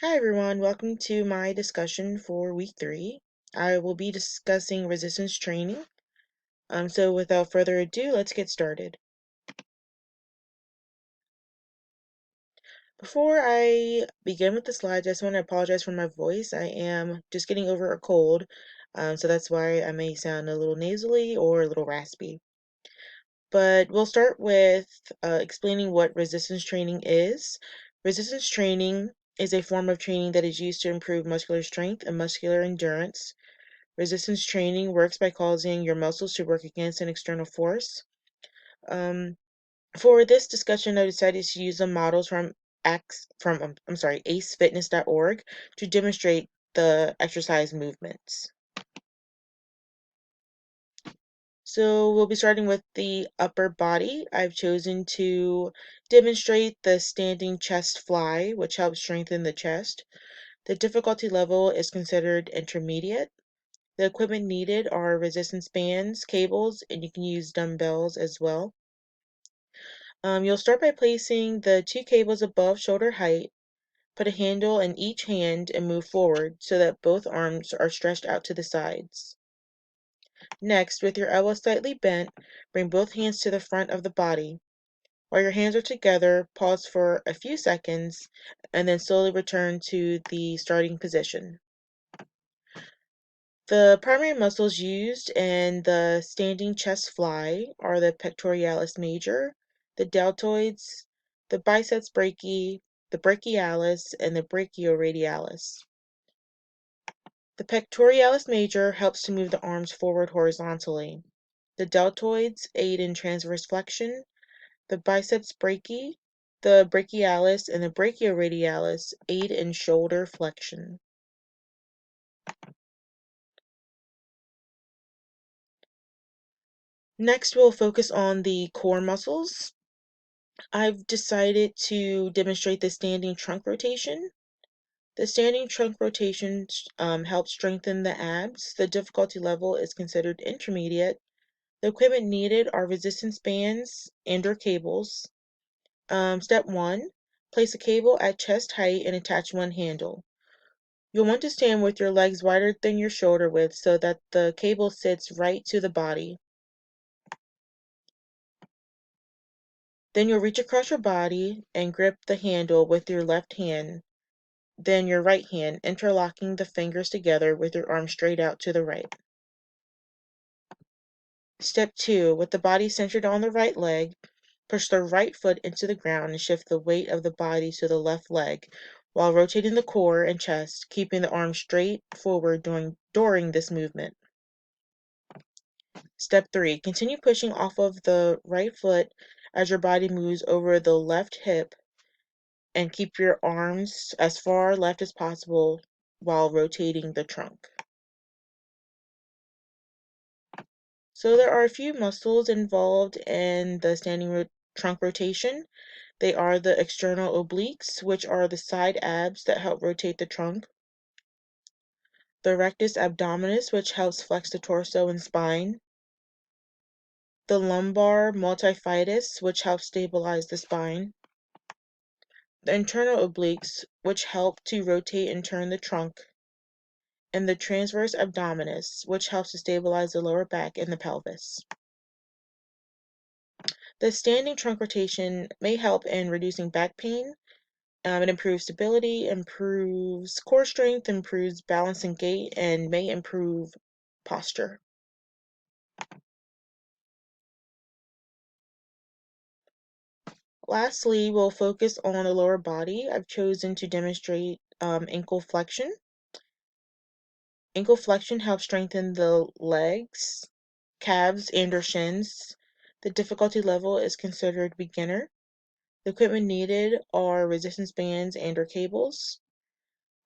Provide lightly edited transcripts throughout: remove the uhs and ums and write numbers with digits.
Hi everyone, welcome to my discussion for week 3. I will be discussing resistance training. So without further ado, let's get started. Before I begin with the slides, I just want to apologize for my voice. I am just getting over a cold, so that's why I may sound a little nasally or a little raspy. But we'll start with explaining what resistance training is. Resistance training is a form of training that is used to improve muscular strength and muscular endurance. Resistance training works by causing your muscles to work against an external force. For this discussion, I decided to use the models from acefitness.org to demonstrate the exercise movements. So we'll be starting with the upper body. I've chosen to demonstrate the standing chest fly, which helps strengthen the chest. The difficulty level is considered intermediate. The equipment needed are resistance bands, cables, and you can use dumbbells as well. You'll start by placing the 2 cables above shoulder height, put a handle in each hand, and move forward so that both arms are stretched out to the sides. Next, with your elbows slightly bent, bring both hands to the front of the body. While your hands are together, pause for a few seconds, and then slowly return to the starting position. The primary muscles used in the standing chest fly are the pectoralis major, the deltoids, the biceps brachii, the brachialis, and the brachioradialis. The pectoralis major helps to move the arms forward horizontally. The deltoids aid in transverse flexion. The biceps brachii, the brachialis, and the brachioradialis aid in shoulder flexion. Next, we'll focus on the core muscles. I've decided to demonstrate the standing trunk rotation. The standing trunk rotation helps strengthen the abs. The difficulty level is considered intermediate. The equipment needed are resistance bands and/or cables. Step 1, place a cable at chest height and attach one handle. You'll want to stand with your legs wider than your shoulder width so that the cable sits right to the body. Then you'll reach across your body and grip the handle with your left hand, then your right hand, interlocking the fingers together with your arm straight out to the right. Step 2, with the body centered on the right leg, push the right foot into the ground and shift the weight of the body to the left leg while rotating the core and chest, keeping the arm straight forward during this movement. Step 3, continue pushing off of the right foot as your body moves over the left hip and keep your arms as far left as possible while rotating the trunk. So there are a few muscles involved in the standing trunk rotation. They are the external obliques, which are the side abs that help rotate the trunk. The rectus abdominis, which helps flex the torso and spine. The lumbar multifidus, which helps stabilize the spine. The internal obliques, which help to rotate and turn the trunk. And the transverse abdominis, which helps to stabilize the lower back and the pelvis. The standing trunk rotation may help in reducing back pain. It improves stability, improves core strength, improves balance and gait, and may improve posture. Lastly, we'll focus on the lower body. I've chosen to demonstrate ankle flexion. Ankle flexion helps strengthen the legs, calves, and/or shins. The difficulty level is considered beginner. The equipment needed are resistance bands and/or cables.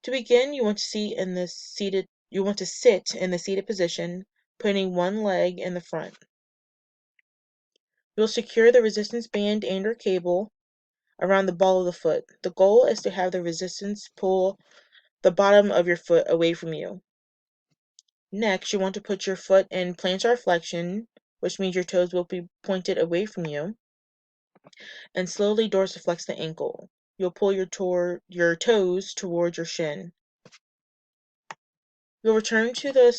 To begin, you want to sit in the seated position, putting one leg in the front. You'll secure the resistance band and/or cable around the ball of the foot. The goal is to have the resistance pull the bottom of your foot away from you. Next, you want to put your foot in plantar flexion, which means your toes will be pointed away from you, and slowly dorsiflex the ankle. you'll pull your toes towards your shin. You'll return to the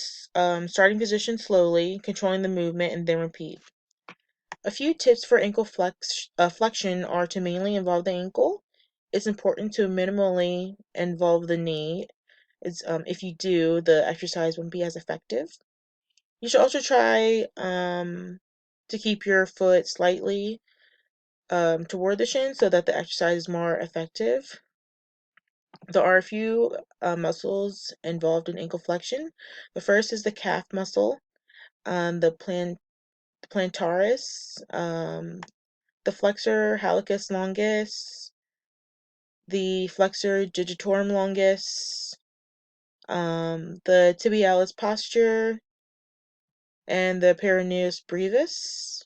starting position slowly, controlling the movement, and then repeat. A few tips for ankle flexion are to mainly involve the ankle. It's important to minimally involve the knee. If you do, the exercise won't be as effective. You should also try to keep your foot slightly toward the shin so that the exercise is more effective. There are a few muscles involved in ankle flexion. The first is the calf muscle, the plantaris, the flexor hallucis longus, the flexor digitorum longus, the tibialis posterior, and the peroneus brevis.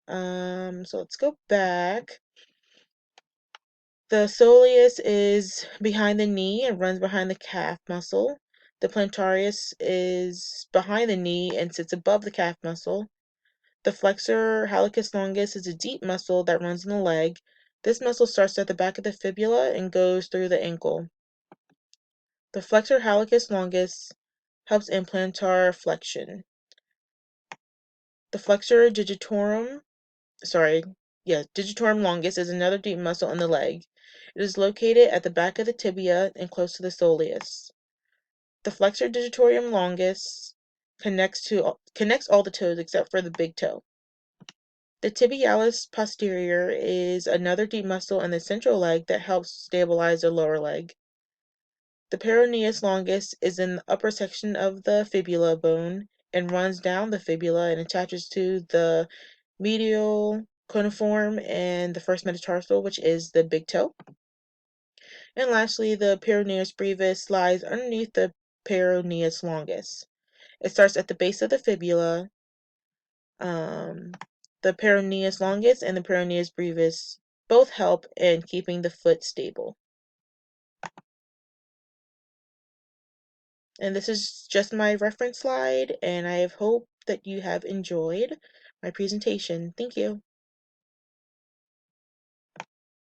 So let's go back. The soleus is behind the knee and runs behind the calf muscle. The plantaris is behind the knee and sits above the calf muscle. The flexor hallucis longus is a deep muscle that runs in the leg. This muscle starts at the back of the fibula and goes through the ankle. The flexor hallucis longus helps in plantar flexion. The flexor digitorum longus is another deep muscle in the leg. It is located at the back of the tibia and close to the soleus. The flexor digitorum longus connects all the toes except for the big toe. The tibialis posterior is another deep muscle in the central leg that helps stabilize the lower leg. The peroneus longus is in the upper section of the fibula bone and runs down the fibula and attaches to the medial cuneiform and the first metatarsal, which is the big toe. And lastly, the peroneus brevis lies underneath the peroneus longus. It starts at the base of the fibula. The peroneus longus and the peroneus brevis both help in keeping the foot stable. And this is just my reference slide, and I hope that you have enjoyed my presentation. Thank you.